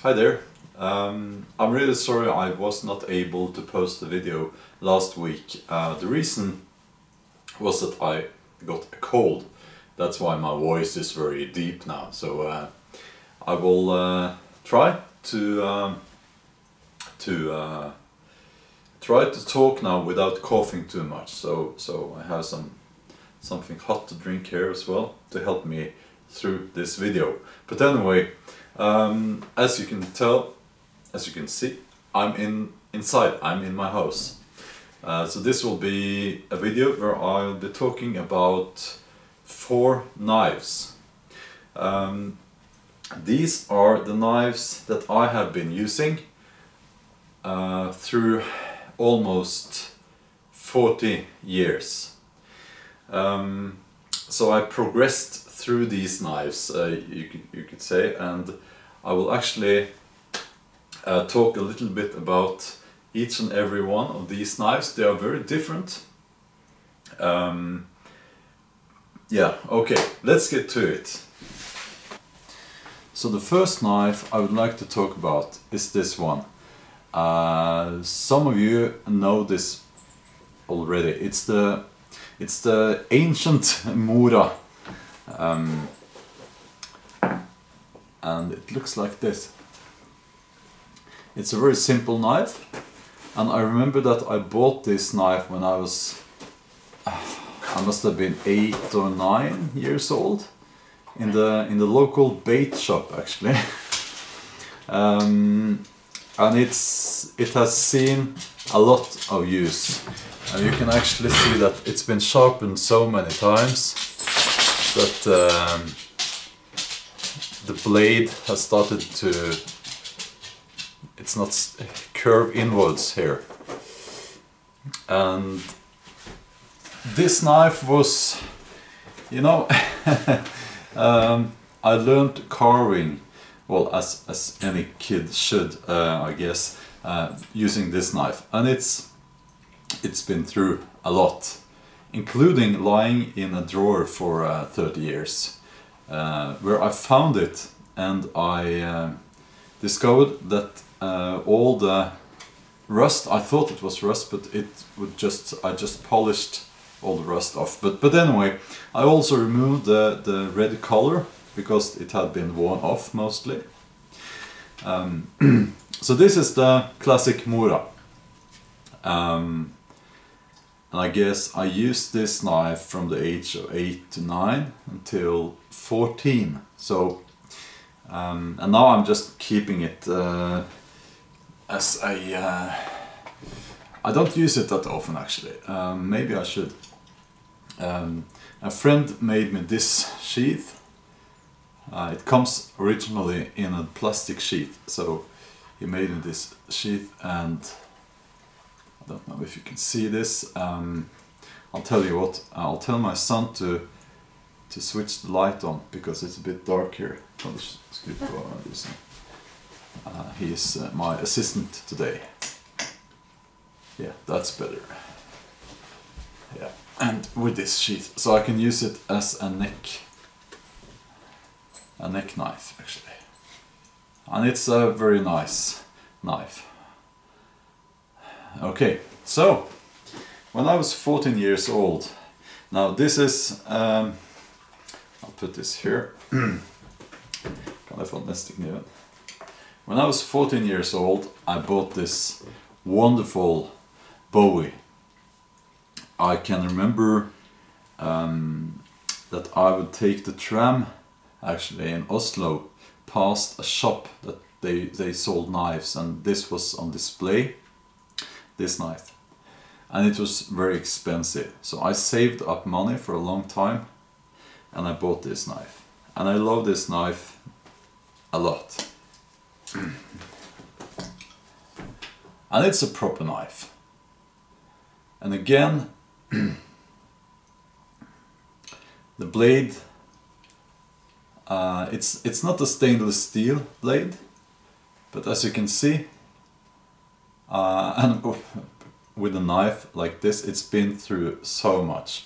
Hi there. I'm really sorry I was not able to post the video last week. The reason was that I got a cold. That's why my voice is very deep now. So I will try to talk now without coughing too much. So I have something hot to drink here as well to help me through this video. But anyway, as you can see, I'm inside. I'm in my house. So this will be a video where I'll be talking about 4 knives. These are the knives that I have been using through almost 40 years. So I progressed through these knives, you could say, and I will actually talk a little bit about each and every one of these knives. They are very different. Yeah, okay, let's get to it. So the first knife I would like to talk about is this one. Some of you know this already. It's the ancient Mora. And it looks like this. It's a very simple knife, and I remember that I bought this knife when I must have been 8 or 9 years old in the local bait shop, actually. And it has seen a lot of use, and you can actually see that it's been sharpened so many times that the blade has started to, it's not curve inwards here. And this knife was, you know, I learned carving, well, as any kid should, I guess, using this knife, and it's been through a lot, including lying in a drawer for 30 years, where I found it, and I discovered that all the rust, I thought it was rust, but I just polished all the rust off. But anyway, I also removed the red color because it had been worn off mostly. So this is the classic Mora. And I guess I used this knife from the age of 8 to 9 until 14. So, and now I'm just keeping it as a... I don't use it that often, actually. Maybe I should. A friend made me this sheath. It comes originally in a plastic sheath, so he made me this sheath, and I don't know if you can see this. I'll tell you what, I'll tell my son to switch the light on because it's a bit dark here. He is my assistant today. Yeah, that's better. Yeah, and with this sheath, so I can use it as a neck knife, actually. And it's a very nice knife. Okay, so when I was 14 years old, now this is, I'll put this here. When I was 14 years old, I bought this wonderful Bowie. I can remember that I would take the tram, actually in Oslo, past a shop that they sold knives, and this was on display, this knife, and it was very expensive. So I saved up money for a long time and I bought this knife, and I love this knife a lot. And it's a proper knife. And again, the blade, it's not a stainless steel blade, but as you can see, and with a knife like this, it's been through so much.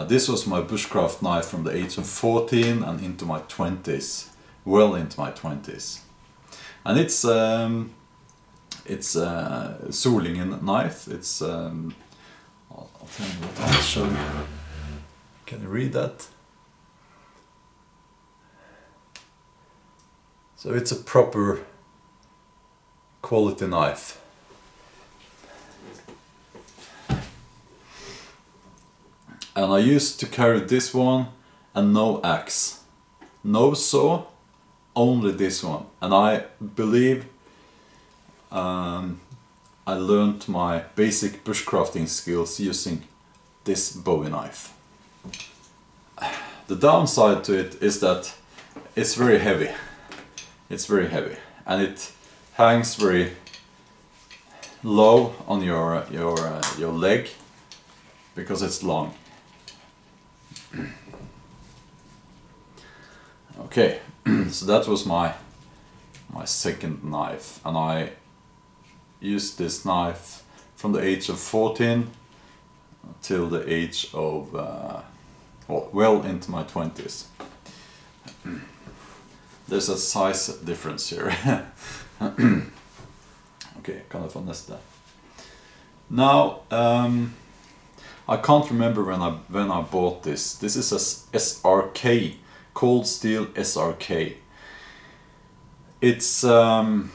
This was my bushcraft knife from the age of 14 and into my 20s, well into my 20s. and it's a Solingen knife. It's I'll tell you what I'll show you. Can you read that? So it's a proper quality knife. And I used to carry this one and no axe, no saw, only this one. And I believe I learned my basic bushcrafting skills using this Bowie knife. The downside to it is that it's very heavy. It's very heavy, and it hangs very low on your leg because it's long. Okay, so that was my second knife, and I used this knife from the age of 14 till the age of well into my 20s. There's a size difference here. Okay, kan jeg få neste? Now, I can't remember when I bought this. This is a SRK, Cold Steel SRK. It's the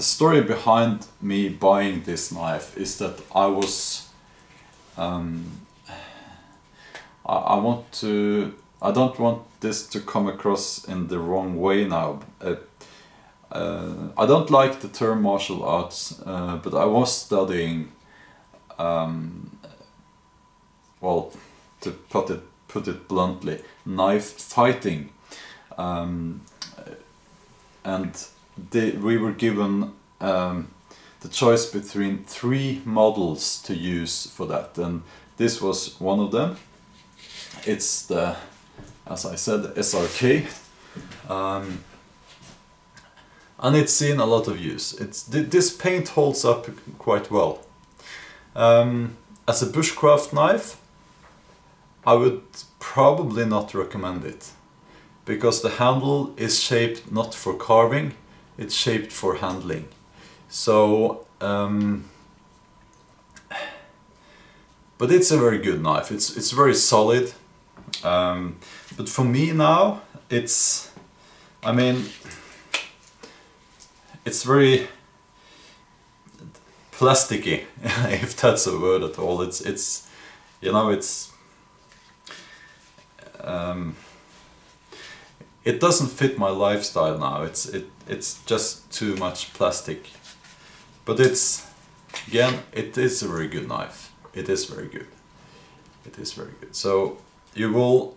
story behind me buying this knife is that I was I don't want this to come across in the wrong way now. I don't like the term martial arts, but I was studying, well, to put it bluntly, knife fighting, and we were given the choice between 3 models to use for that, and this was one of them. It's the, as I said, SRK, and it's seen a lot of use. This paint holds up quite well. As a bushcraft knife, I would probably not recommend it, because the handle is shaped not for carving, it's shaped for handling. So, but it's a very good knife. It's very solid. But for me now, it's very plasticky, if that's a word at all. It's you know, it doesn't fit my lifestyle now. It's just too much plastic. But it is a very good knife. It is very good. It is very good. So you will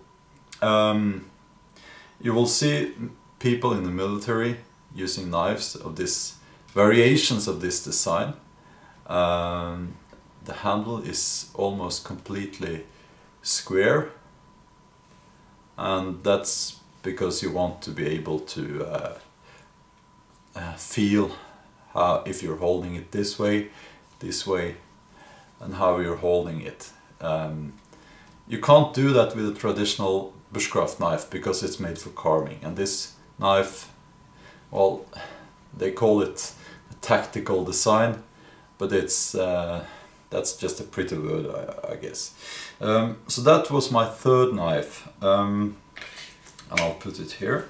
see people in the military using knives of this, variations of this design. The handle is almost completely square, and that's because you want to be able to feel how, if you're holding it this way, and how you're holding it. You can't do that with a traditional bushcraft knife because it's made for carving, and this knife, well, they call it a tactical design, but it's that's just a pretty word, I guess. So that was my third knife, and I'll put it here.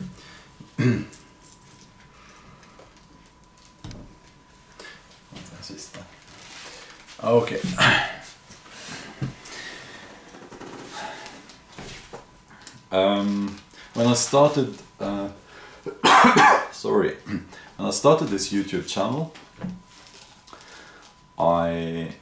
Okay. When I started, sorry, when I started this YouTube channel, I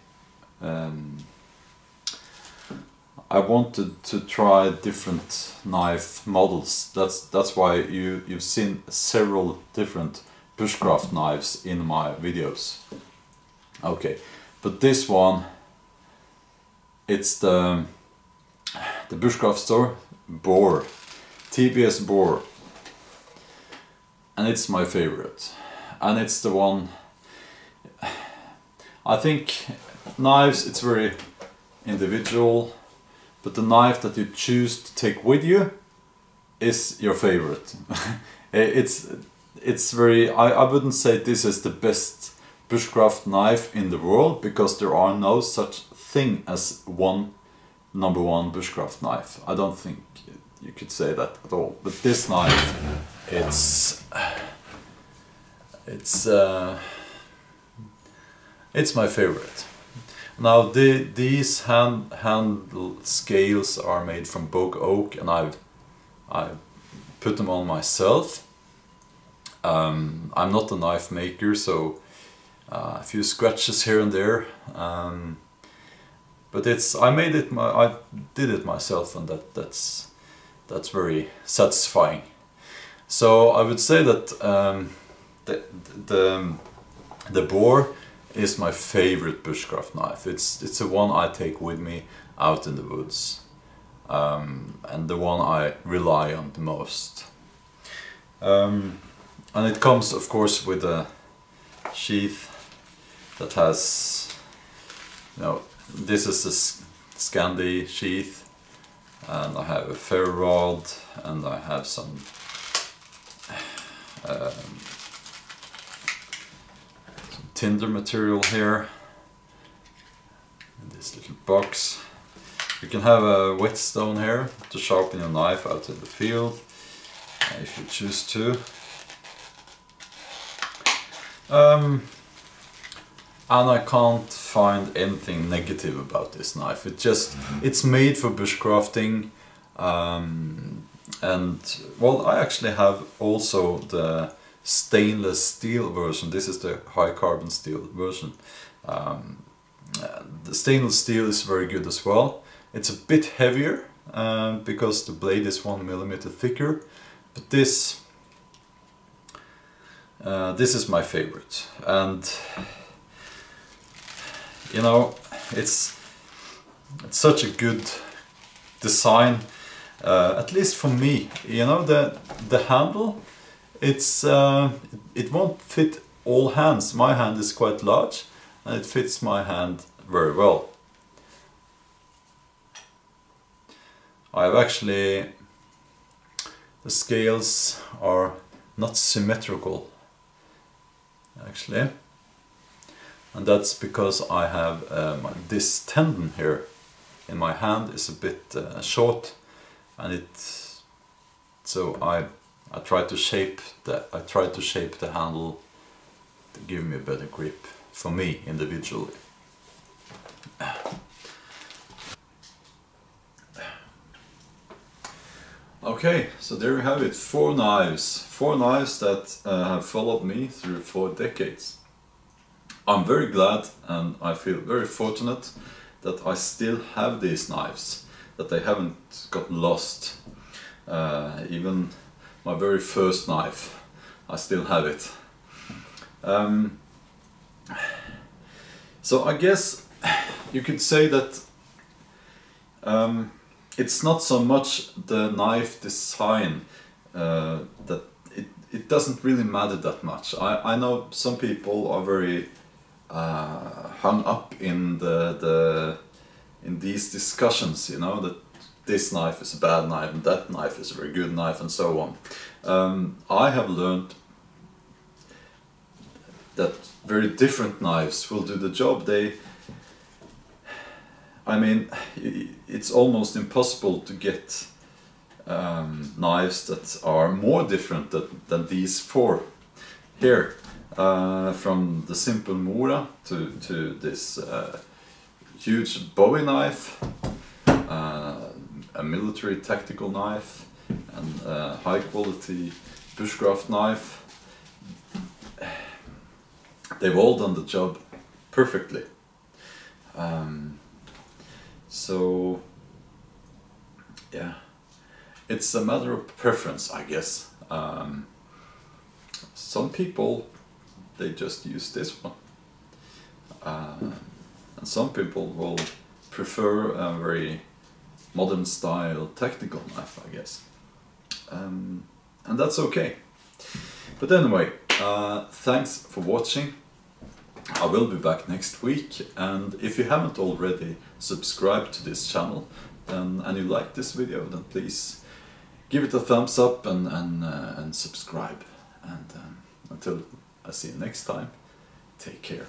wanted to try different knife models. That's why you've seen several different bushcraft knives in my videos. Okay, but this one, it's the bushcraft store Boar, TBS Boar, and it's my favorite, and it's the one. I think knives, it's very individual, but the knife that you choose to take with you is your favorite? It's very, I wouldn't say this is the best bushcraft knife in the world, because there are no such thing as number one bushcraft knife. I don't think you could say that at all. But this knife, it's my favorite. Now these handle scales are made from oak, and I put them on myself. I'm not a knife maker, so a few scratches here and there. But I did it myself, and that's very satisfying. So I would say that the Boar is my favorite bushcraft knife. It's the one I take with me out in the woods, and the one I rely on the most. And it comes, of course, with a sheath that has, this is a Scandi sheath, and I have a ferro rod, and I have some tinder material here in this little box. You can have a whetstone here to sharpen your knife out in the field, if you choose to. And I can't find anything negative about this knife. It's made for bushcrafting, and well, I actually have also the stainless steel version. This is the high carbon steel version. The stainless steel is very good as well. It's a bit heavier because the blade is 1 millimeter thicker, but this is my favorite. And it's such a good design, at least for me. The handle, it won't fit all hands. My hand is quite large, and it fits my hand very well. The scales are not symmetrical, actually, and that's because I have this tendon here in my hand is a bit short, and so I try to shape the handle to give me a better grip for me individually. Okay, so there you have it, 4 knives that have followed me through 4 decades. I'm very glad, and I feel very fortunate that I still have these knives, that they haven't gotten lost. Even my very first knife, I still have it. So I guess you could say that it's not so much the knife design, that it doesn't really matter that much. I know some people are very hung up in these discussions, that this knife is a bad knife and that knife is a very good knife, and so on. I have learned that very different knives will do the job. It's almost impossible to get knives that are more different than these 4 here. From the simple Mora to this huge Bowie knife, a military tactical knife, and a high quality bushcraft knife. They've all done the job perfectly. So yeah, it's a matter of preference, I guess. Some people, they just use this one, and some people will prefer a very modern style tactical knife, I guess, and that's okay. But anyway, thanks for watching. I will be back next week, and if you haven't already subscribed to this channel and you like this video, then please give it a thumbs up and subscribe. And until I see you next time, take care.